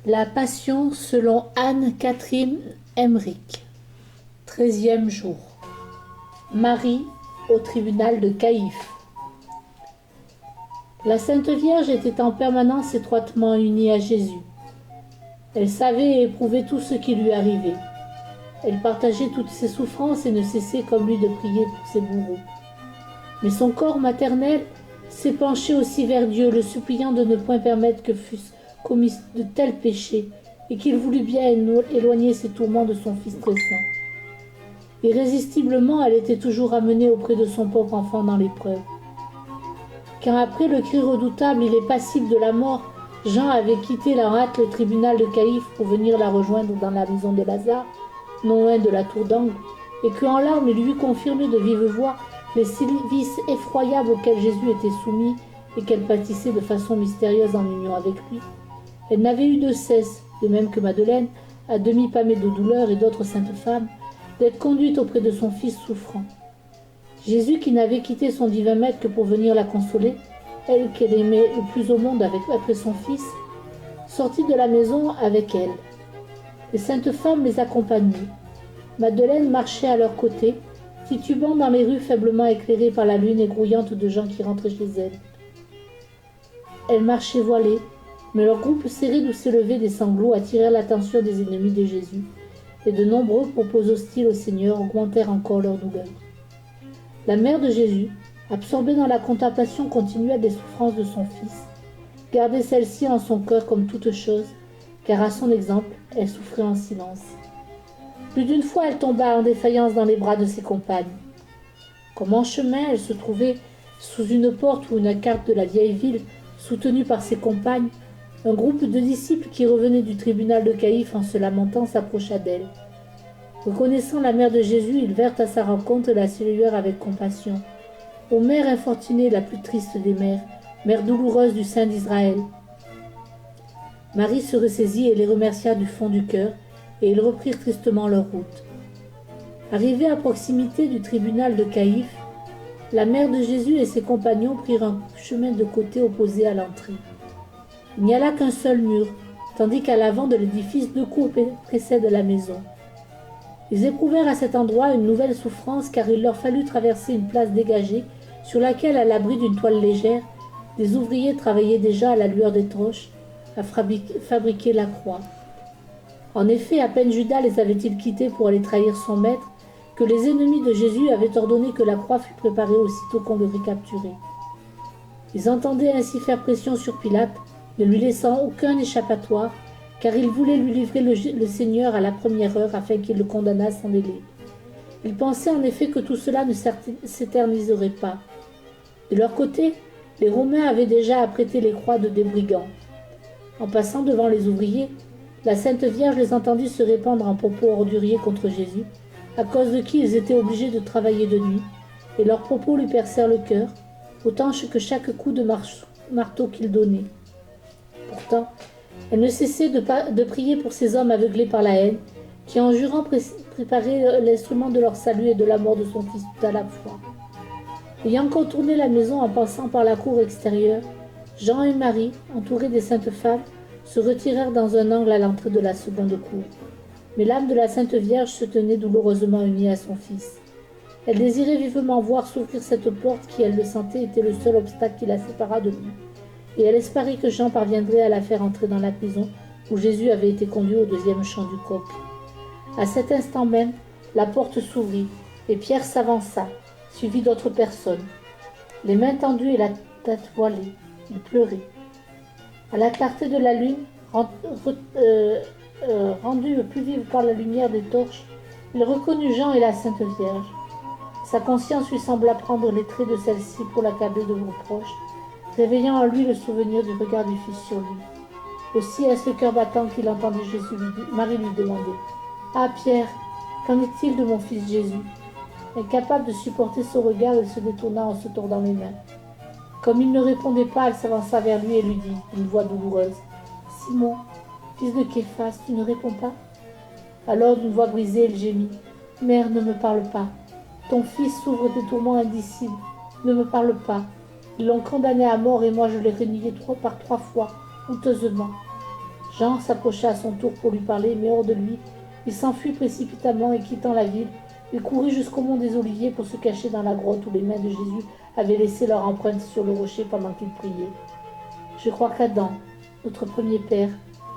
La Passion selon Anne-Catherine Emmerich. 13e jour. Marie au tribunal de Caïphe. La Sainte Vierge était en permanence étroitement unie à Jésus. Elle savait et éprouvait tout ce qui lui arrivait. Elle partageait toutes ses souffrances et ne cessait comme lui de prier pour ses bourreaux. Mais son corps maternel s'épanchait aussi vers Dieu, le suppliant de ne point permettre que fussent commis de tels péchés, et qu'il voulut bien éloigner ses tourments de son Fils très saint. Irrésistiblement, elle était toujours amenée auprès de son pauvre enfant dans l'épreuve. Quand après le cri redoutable, il est passible de la mort, Jean avait quitté en hâte le tribunal de Caïphe pour venir la rejoindre dans la maison de Lazare, non loin de la tour d'angle, et qu'en larmes il lui eut confirmé de vive voix les sévices effroyables auxquels Jésus était soumis et qu'elle pâtissait de façon mystérieuse en union avec lui. Elle n'avait eu de cesse, de même que Madeleine, à demi pâmée de douleur et d'autres saintes femmes, d'être conduite auprès de son fils souffrant. Jésus, qui n'avait quitté son divin maître que pour venir la consoler, elle qu'elle aimait le plus au monde après son fils, sortit de la maison avec elle. Les saintes femmes les accompagnaient. Madeleine marchait à leur côté, titubant dans les rues faiblement éclairées par la lune et grouillantes de gens qui rentraient chez elle. Elle marchait voilée, mais leur groupe serré d'où s'élevaient des sanglots attirèrent l'attention des ennemis de Jésus, et de nombreux propos hostiles au Seigneur augmentèrent encore leur douleur. La mère de Jésus, absorbée dans la contemplation continue des souffrances de son fils, gardait celle-ci en son cœur comme toute chose, car à son exemple, elle souffrait en silence. Plus d'une fois, elle tomba en défaillance dans les bras de ses compagnes. Comme en chemin, elle se trouvait sous une porte ou une carte de la vieille ville, soutenue par ses compagnes, un groupe de disciples qui revenaient du tribunal de Caïphe en se lamentant s'approcha d'elle. Reconnaissant la mère de Jésus, ils vinrent à sa rencontre et la saluèrent avec compassion. Ô mère infortunée, la plus triste des mères, mère douloureuse du Saint d'Israël. Marie se ressaisit et les remercia du fond du cœur, et ils reprirent tristement leur route. Arrivée à proximité du tribunal de Caïphe, la mère de Jésus et ses compagnons prirent un chemin de côté opposé à l'entrée. Il n'y a là qu'un seul mur, tandis qu'à l'avant de l'édifice, 2 cours précèdent la maison. Ils éprouvèrent à cet endroit une nouvelle souffrance, car il leur fallut traverser une place dégagée, sur laquelle, à l'abri d'une toile légère, des ouvriers travaillaient déjà à la lueur des torches à fabriquer la croix. En effet, à peine Judas les avait-il quittés pour aller trahir son maître, que les ennemis de Jésus avaient ordonné que la croix fût préparée aussitôt qu'on l'aurait capturé. Ils entendaient ainsi faire pression sur Pilate, ne lui laissant aucun échappatoire, car ils voulaient lui livrer le Seigneur à la première heure afin qu'il le condamnât sans délai. Ils pensaient en effet que tout cela ne s'éterniserait pas. De leur côté, les Romains avaient déjà apprêté les croix des brigands. En passant devant les ouvriers, la Sainte Vierge les entendit se répandre en propos orduriers contre Jésus, à cause de qui ils étaient obligés de travailler de nuit, et leurs propos lui percèrent le cœur, autant que chaque coup de marteau qu'il donnait. Pourtant, elle ne cessait de prier pour ces hommes aveuglés par la haine, qui en jurant préparaient l'instrument de leur salut et de la mort de son fils tout à la fois. Ayant contourné la maison en passant par la cour extérieure, Jean et Marie, entourés des saintes femmes, se retirèrent dans un angle à l'entrée de la seconde cour. Mais l'âme de la Sainte Vierge se tenait douloureusement unie à son fils. Elle désirait vivement voir s'ouvrir cette porte qui, elle le sentait, était le seul obstacle qui la séparât de lui. Et elle espérait que Jean parviendrait à la faire entrer dans la prison où Jésus avait été conduit au 2e chant du coq. À cet instant même, la porte s'ouvrit et Pierre s'avança, suivi d'autres personnes. Les mains tendues et la tête voilée, il pleurait. À la clarté de la lune, rendue plus vive par la lumière des torches, il reconnut Jean et la Sainte Vierge. Sa conscience lui sembla prendre les traits de celle-ci pour l'accabler de reproches, réveillant en lui le souvenir du regard du Fils sur lui. Aussi est-ce le cœur battant qu'il entendit Marie lui demander « Ah Pierre, qu'en est-il de mon fils Jésus ?» Incapable de supporter ce regard, elle se détourna en se tordant les mains. Comme il ne répondait pas, elle s'avança vers lui et lui dit, d'une voix douloureuse, « Simon, fils de Képhas, tu ne réponds pas ?» Alors, d'une voix brisée, il gémit, « Mère, ne me parle pas. Ton fils souffre des tourments indicibles. Ne me parle pas. Ils l'ont condamné à mort et moi je l'ai renié 3 fois, honteusement. Jean s'approcha à son tour pour lui parler, mais hors de lui, il s'enfuit précipitamment et quittant la ville, il courut jusqu'au mont des Oliviers pour se cacher dans la grotte où les mains de Jésus avaient laissé leur empreinte sur le rocher pendant qu'il priait. Je crois qu'Adam, notre premier père,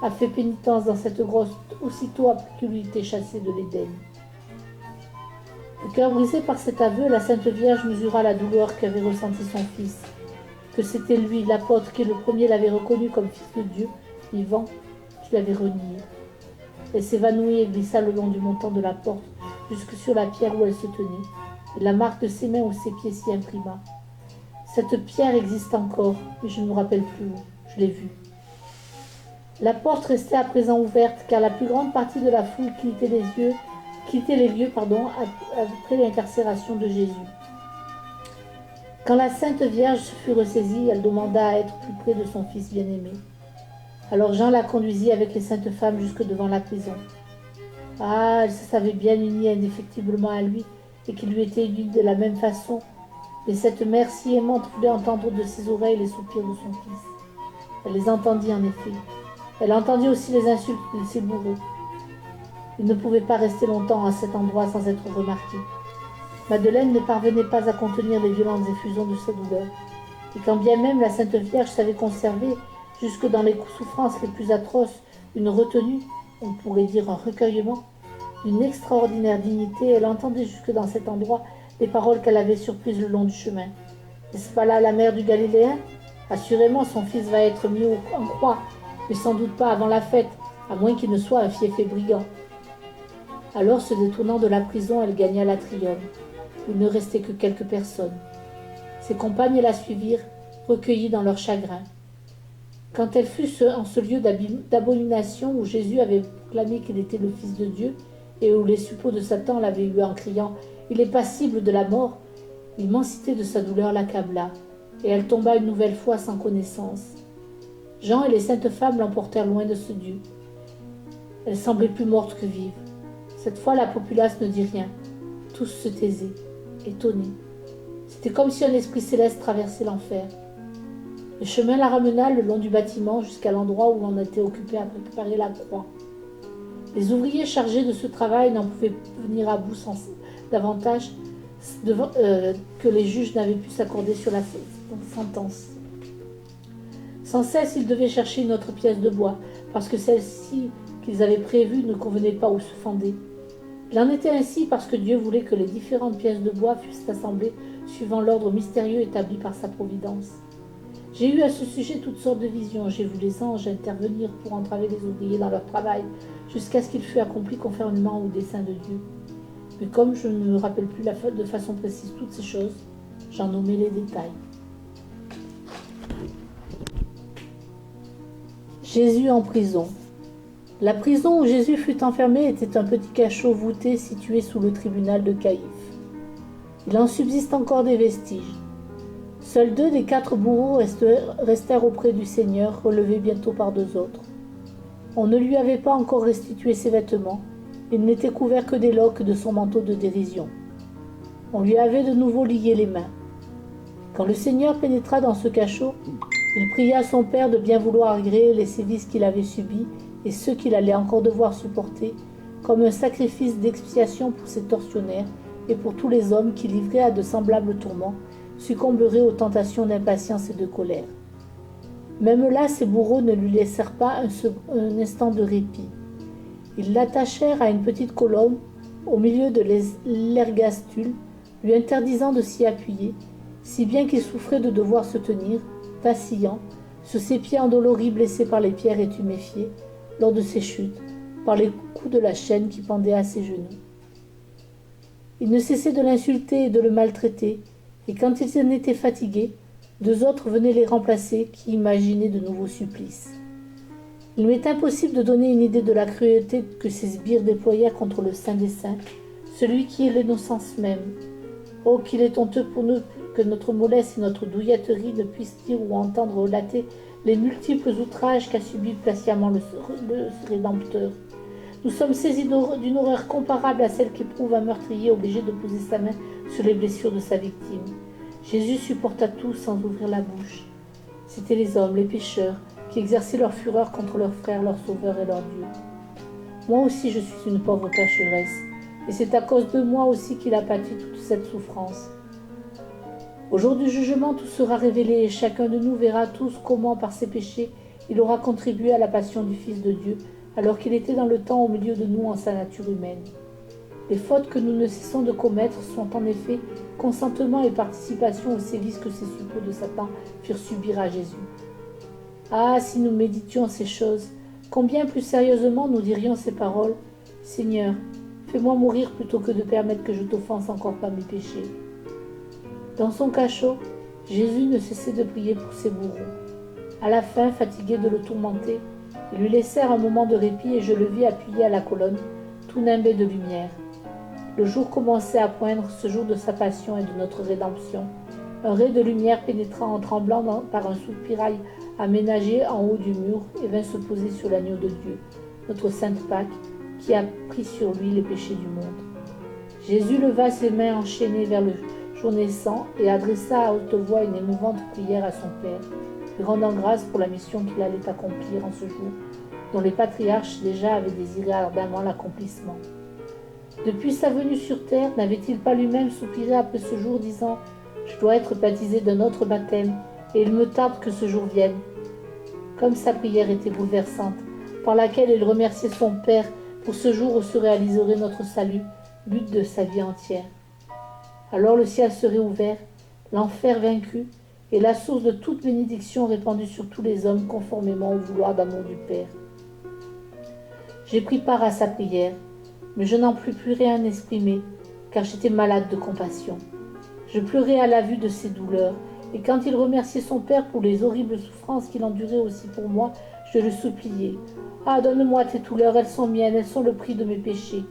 a fait pénitence dans cette grotte aussitôt après qu'il eut été chassé de l'Éden. Le cœur brisé par cet aveu, la Sainte Vierge mesura la douleur qu'avait ressentie son fils, que c'était lui, l'apôtre, qui le premier l'avait reconnu comme fils de Dieu, vivant, qui l'avait renié. Elle s'évanouit et glissa le long du montant de la porte, jusque sur la pierre où elle se tenait, et la marque de ses mains ou ses pieds s'y imprima. Cette pierre existe encore, mais je ne me rappelle plus où, je l'ai vue. La porte restait à présent ouverte, car la plus grande partie de la foule quittait les lieux après l'incarcération de Jésus. Quand la Sainte Vierge se fut ressaisie, elle demanda à être plus près de son fils bien-aimé. Alors Jean la conduisit avec les saintes femmes jusque devant la prison. Ah, elle se savait bien unie indéfectiblement à lui, et qu'il lui était unie de la même façon. Mais cette mère si aimante voulait entendre de ses oreilles les soupirs de son fils. Elle les entendit en effet. Elle entendit aussi les insultes de ses bourreaux. Il ne pouvait pas rester longtemps à cet endroit sans être remarqué. Madeleine ne parvenait pas à contenir les violentes effusions de sa douleur. Et quand bien même la Sainte Vierge savait conserver, jusque dans les souffrances les plus atroces, une retenue, on pourrait dire un recueillement, d'une extraordinaire dignité, elle entendait jusque dans cet endroit les paroles qu'elle avait surprises le long du chemin. N'est-ce pas là la mère du Galiléen? Assurément, son fils va être mis en croix, mais sans doute pas avant la fête, à moins qu'il ne soit un fief et brigand. Alors, se détournant de la prison, elle gagna l'atrium. Il ne restait que quelques personnes. Ses compagnes la suivirent, recueillies dans leur chagrin. Quand elle fut en ce lieu d'abomination où Jésus avait proclamé qu'il était le Fils de Dieu et où les suppôts de Satan l'avaient eu en criant « Il est passible de la mort », l'immensité de sa douleur l'accabla, et elle tomba une nouvelle fois sans connaissance. Jean et les saintes femmes l'emportèrent loin de ce Dieu. Elle semblait plus morte que vive. Cette fois, la populace ne dit rien. Tous se taisaient, étonnés. C'était comme si un esprit céleste traversait l'enfer. Le chemin la ramena le long du bâtiment jusqu'à l'endroit où l'on était occupé à préparer la croix. Les ouvriers chargés de ce travail n'en pouvaient venir à bout davantage que les juges n'avaient pu s'accorder sur la sentence. Sans cesse, ils devaient chercher une autre pièce de bois, parce que celle-ci qu'ils avaient prévue ne convenait pas où se fendait. Il en était ainsi parce que Dieu voulait que les différentes pièces de bois fussent assemblées suivant l'ordre mystérieux établi par sa providence. J'ai eu à ce sujet toutes sortes de visions. J'ai vu les anges intervenir pour entraver les ouvriers dans leur travail, jusqu'à ce qu'il fût accompli conformément au dessein de Dieu. Mais comme je ne me rappelle plus de façon précise toutes ces choses, j'en nommais les détails. Jésus en prison. La prison où Jésus fut enfermé était un petit cachot voûté situé sous le tribunal de Caïphe. Il en subsiste encore des vestiges. Seuls 2 des 4 bourreaux restèrent auprès du Seigneur, relevés bientôt par 2 autres. On ne lui avait pas encore restitué ses vêtements, il n'était couvert que des loques de son manteau de dérision. On lui avait de nouveau lié les mains. Quand le Seigneur pénétra dans ce cachot, il pria son Père de bien vouloir agréer les sévices qu'il avait subis et ceux qu'il allait encore devoir supporter, comme un sacrifice d'expiation pour ses tortionnaires et pour tous les hommes qui, livrés à de semblables tourments, succomberaient aux tentations d'impatience et de colère. Même là, ses bourreaux ne lui laissèrent pas un instant de répit. Ils l'attachèrent à une petite colonne au milieu de l'ergastule, lui interdisant de s'y appuyer, si bien qu'il souffrait de devoir se tenir, vacillant, sur ses pieds endoloris blessés par les pierres et tuméfiés, lors de ses chutes, par les coups de la chaîne qui pendait à ses genoux. Il ne cessait de l'insulter et de le maltraiter, et quand ils en étaient fatigués, 2 autres venaient les remplacer qui imaginaient de nouveaux supplices. Il m'est impossible de donner une idée de la cruauté que ces sbires déployèrent contre le Saint des Saints, celui qui est l'innocence même. Oh, qu'il est honteux pour nous que notre mollesse et notre douilletterie ne puissent dire ou entendre relater les multiples outrages qu'a subis patiemment le Rédempteur. Nous sommes saisis d'une horreur comparable à celle qu'éprouve un meurtrier obligé de poser sa main sur les blessures de sa victime. Jésus supporta tout sans ouvrir la bouche. C'étaient les hommes, les pécheurs, qui exerçaient leur fureur contre leurs frères, leur sauveur et leur Dieu. Moi aussi je suis une pauvre pécheresse, et c'est à cause de moi aussi qu'il a pâti toute cette souffrance. Au jour du jugement, tout sera révélé, et chacun de nous verra tous comment, par ses péchés, il aura contribué à la passion du Fils de Dieu, alors qu'il était dans le temps au milieu de nous en sa nature humaine. Les fautes que nous ne cessons de commettre sont en effet consentement et participation aux sévices que ces suppôts de Satan firent subir à Jésus. Ah, si nous méditions ces choses, combien plus sérieusement nous dirions ces paroles. Seigneur, fais-moi mourir plutôt que de permettre que je t'offense encore par mes péchés. Dans son cachot, Jésus ne cessait de prier pour ses bourreaux. À la fin, fatigués de le tourmenter, ils lui laissèrent un moment de répit et je le vis appuyé à la colonne, tout nimbé de lumière. Le jour commençait à poindre, ce jour de sa passion et de notre rédemption. Un ray de lumière pénétra en tremblant par un soupirail aménagé en haut du mur et vint se poser sur l'agneau de Dieu, notre sainte Pâque, qui a pris sur lui les péchés du monde. Jésus leva ses mains enchaînées vers le jour naissant et adressa à haute voix une émouvante prière à son Père, lui rendant grâce pour la mission qu'il allait accomplir en ce jour, dont les patriarches déjà avaient désiré ardemment l'accomplissement. Depuis sa venue sur terre, n'avait-il pas lui-même soupiré après ce jour, disant « Je dois être baptisé d'un autre baptême, et il me tarde que ce jour vienne ». Comme sa prière était bouleversante, par laquelle il remerciait son Père pour ce jour où se réaliserait notre salut, but de sa vie entière. Alors le ciel serait ouvert, l'enfer vaincu, et la source de toute bénédiction répandue sur tous les hommes conformément au vouloir d'amour du Père. J'ai pris part à sa prière, mais je n'en pus plus rien exprimer, car j'étais malade de compassion. Je pleurais à la vue de ses douleurs, et quand il remerciait son Père pour les horribles souffrances qu'il endurait aussi pour moi, je le suppliais. « Ah, donne-moi tes douleurs, elles sont miennes, elles sont le prix de mes péchés. »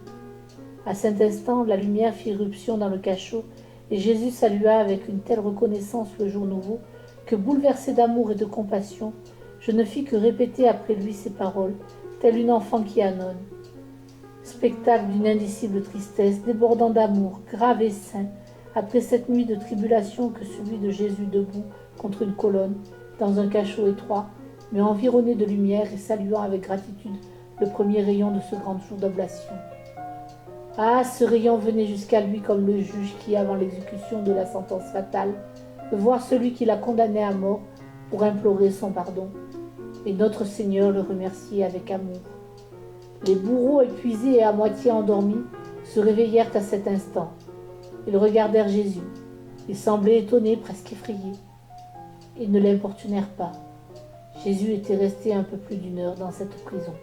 À cet instant, la lumière fit irruption dans le cachot, et Jésus salua avec une telle reconnaissance le jour nouveau, que, bouleversé d'amour et de compassion, je ne fis que répéter après lui ces paroles, telle une enfant qui annonce. Spectacle d'une indicible tristesse, débordant d'amour, grave et saint, après cette nuit de tribulation que celui de Jésus debout contre une colonne, dans un cachot étroit, mais environné de lumière et saluant avec gratitude le premier rayon de ce grand jour d'oblation. Ah, ce rayon venait jusqu'à lui comme le juge qui, avant l'exécution de la sentence fatale, veut voir celui qui l'a condamné à mort pour implorer son pardon. Et notre Seigneur le remerciait avec amour. Les bourreaux épuisés et à moitié endormis se réveillèrent à cet instant. Ils regardèrent Jésus. Ils semblaient étonnés, presque effrayés. Ils ne l'importunèrent pas. Jésus était resté un peu plus d'1 heure dans cette prison.